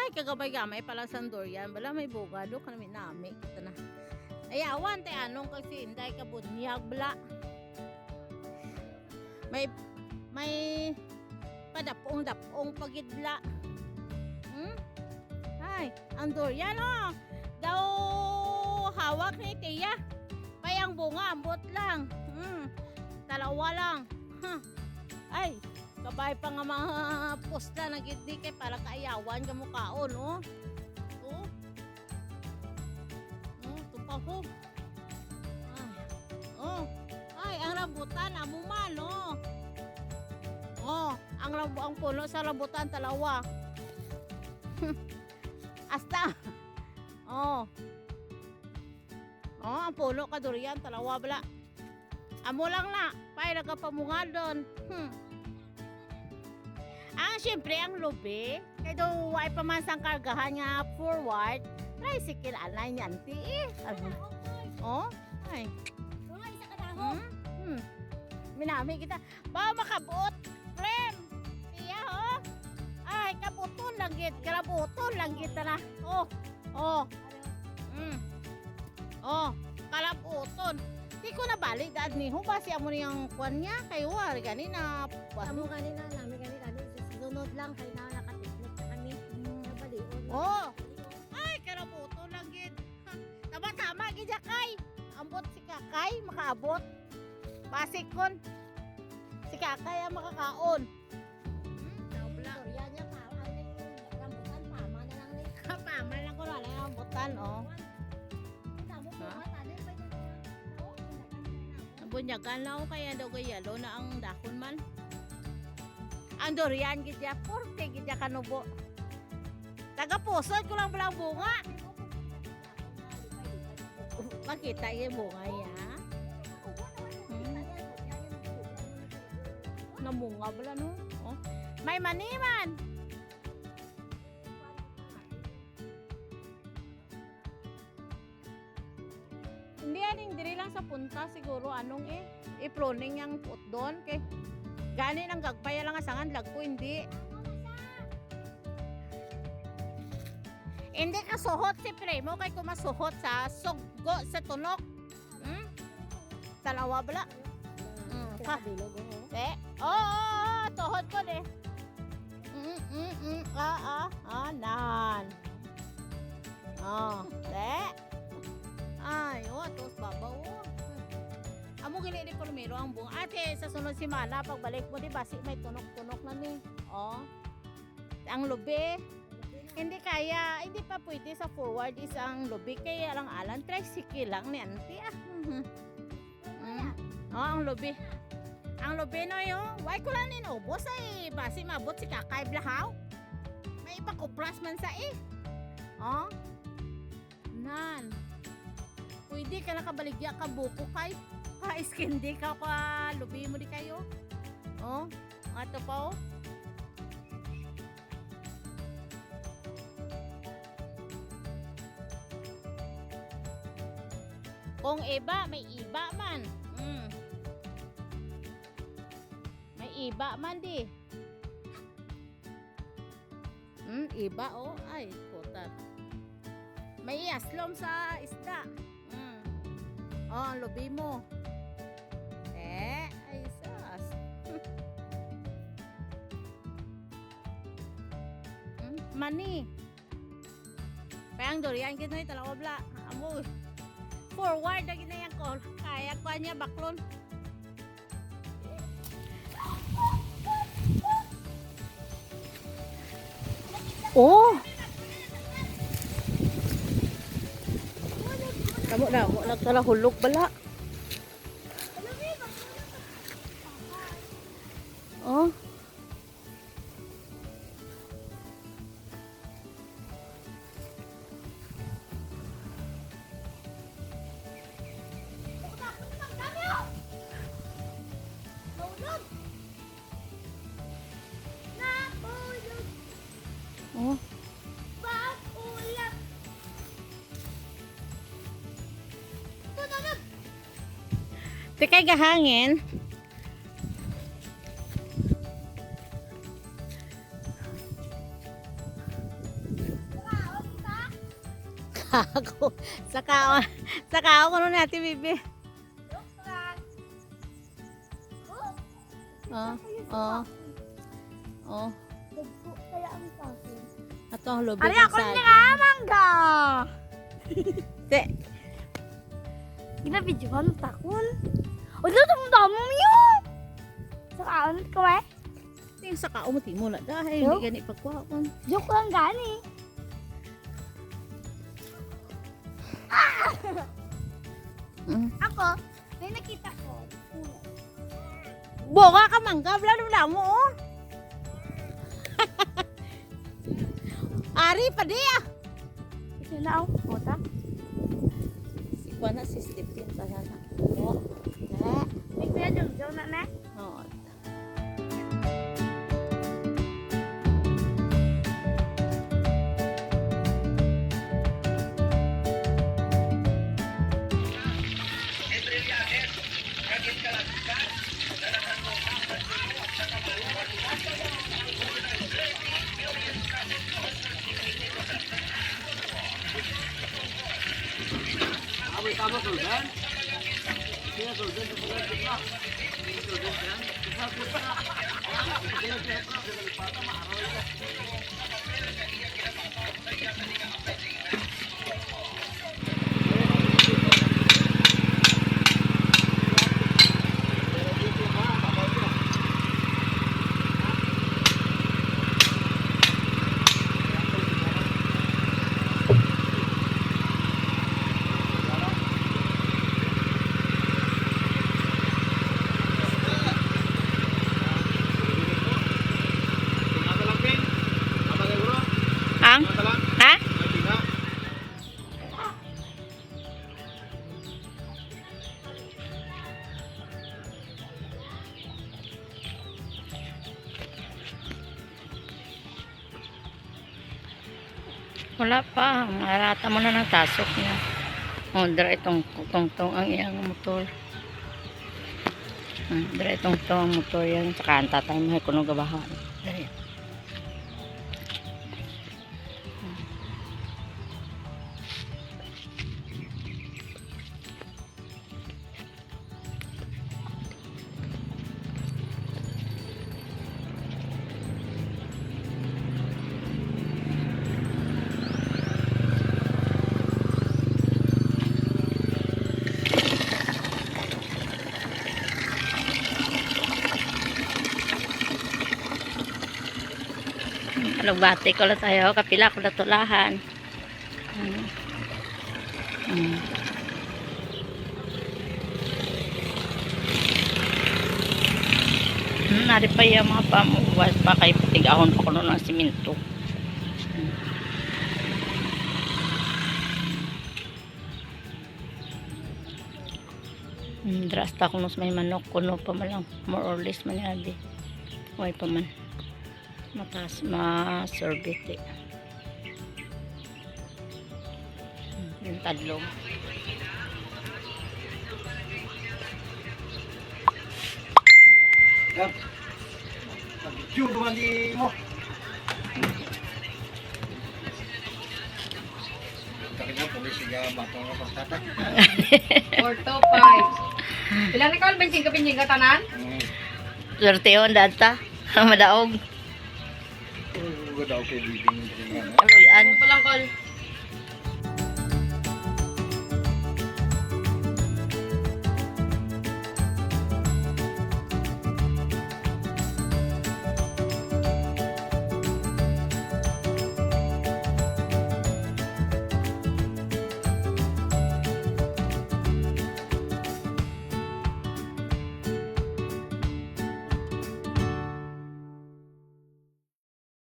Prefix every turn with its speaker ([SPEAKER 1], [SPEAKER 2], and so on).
[SPEAKER 1] Ay, kagabay-gamay pala sa durian. Bala may bunga do kami nami. Kita na. Ay, awan tay anong kasi inday ka bunyag bala. May padapong pagidla. Ay, ang durian oh. Daw hawak ni Tia. Payang bunga, ambot lang. Dalawa lang. Ay, kabay pa nga mga posta na gidi kay para kaayawan ka mukhaon, oh. Oh. Tupa ko. Ay. Oh. Ay, ang rambutan amuman, oh. Oh, ang puno sa rambutan talawa. Asta. Oh. Oh, ang puno ka durian talawa bala. Amo lang na, pay nagapamunga doon. Siyempre ang lubi, kaya daw ay pamansang kargahan nga forward, tricycle anay niyan ti eh. Oh, ay. Minami kita. Ba makabot, friend. Iya oh. Ay, kabuton lang git, kalabuton lang kita na. Oh. Kalabuton. Di ko na balik dad ni ho ba siya mo niyang kwan niya kayo ganina.
[SPEAKER 2] Amo kanina namin kanina sunod lang kay na nakatiklik kami. Nabalion.
[SPEAKER 1] Oh. Ay, kalabuton lang git. Tama gid kay. Ambot si Kakay makaabot. Basik kon. Si Kakay ang makakaon.
[SPEAKER 2] Durian niya pa ang rambutan pama na lang ni.
[SPEAKER 1] Pama lang ko na lang rambutan oh. Bunyagan lang ako kaya daw yellow na ang dahon man. Ang durian gidya porke gidya kanubo. Taga pusod ko lang balang bunga. Makita yung bunga ya. Namunga bala no. Oh. May maniman. Hindi aning diri lang sa punta siguro anong i-pruning yang put doon kay ganin ang gagbaya lang asangan lagko hindi. Hindi ka suhot si Primo kay kumasuhot sa suggo sa tunok. Talawa bala. Tuhod ko de. Nan. Ay, tos babaw. Amo gili di primero ang buong. Ate, sa sunod si Mana pagbalik mo di basi may tunok-tunok na ni. Oh. Ang lubi. Hindi pa pwede sa forward isang lubi kaya lang alan tricycle lang ni auntie ang lubi. Ang lubi no yo. Why ko lang ninubos ay basi mabot si Kakay Blahaw. May iba ko plus man sa Oh. Nan. Pwede ka nakabaligya ka buko kay ka-skin di ka lubi mo di kayo. Oh, ato pa oh. Kung iba, may iba man. May iba man di. Iba oh. Ay, putat. May aslom sa isda. Oh, ang lubi mo. Ay sas. Mani. Payang durian kita ni talawa bla. Amo. Forward na ginayan ko. Kaya ko niya baklon. Oh. Kamu na, mo nagtala hulog bala. Oh. Oh. Tikay gahangin. ako. Saka ako nun natin, bibi. Oh, oh. Oh.
[SPEAKER 2] Dagko kaya ang paso.
[SPEAKER 1] Ato ang lobe.
[SPEAKER 2] Ari ako nga mangga.
[SPEAKER 1] Te.
[SPEAKER 2] Ginabidyohan takon. O dito mo damo mo. Sa kaon ko eh.
[SPEAKER 1] Ting saka umuti mo na dahil
[SPEAKER 2] Yo.
[SPEAKER 1] hindi gani pagkuha ko.
[SPEAKER 2] Joke lang gani. Ako, may nakita ko.
[SPEAKER 1] Boga ka mangga, wala mo oh. Ari pa di ah.
[SPEAKER 2] Ito na ako. Puta.
[SPEAKER 1] Si Juana si Stephen sa sana.
[SPEAKER 2] Oh. May kuya Jong na na.
[SPEAKER 1] Oh. Ang? Ha? Wala pa. Marata mo na ng tasok niya. O, dira itong tong ang iyang motor. Dira itong ang motor yan. Saka ang tatay mo ay kuno gabahan. Dira. Alugbati ko lang tayo, kapila ko na tulahan. Nari pa yung mga pamuwas pa kay patigahon pa ko nun ng siminto. Drasta ko nus may manok kuno pa man lang, more or less man yabi. Huwag pa man. Mataas ma-sorbete. Yung tadlong.
[SPEAKER 3] Yung dumandi mo. Kaya pulis siya batong ng pagtata.
[SPEAKER 4] 4 to 5. Ilan ikaw bensin ka pinjing ka tanan?
[SPEAKER 1] Sorteon data. Madaog.
[SPEAKER 3] Ganda okay living.
[SPEAKER 1] Aluyan.
[SPEAKER 4] Palang call.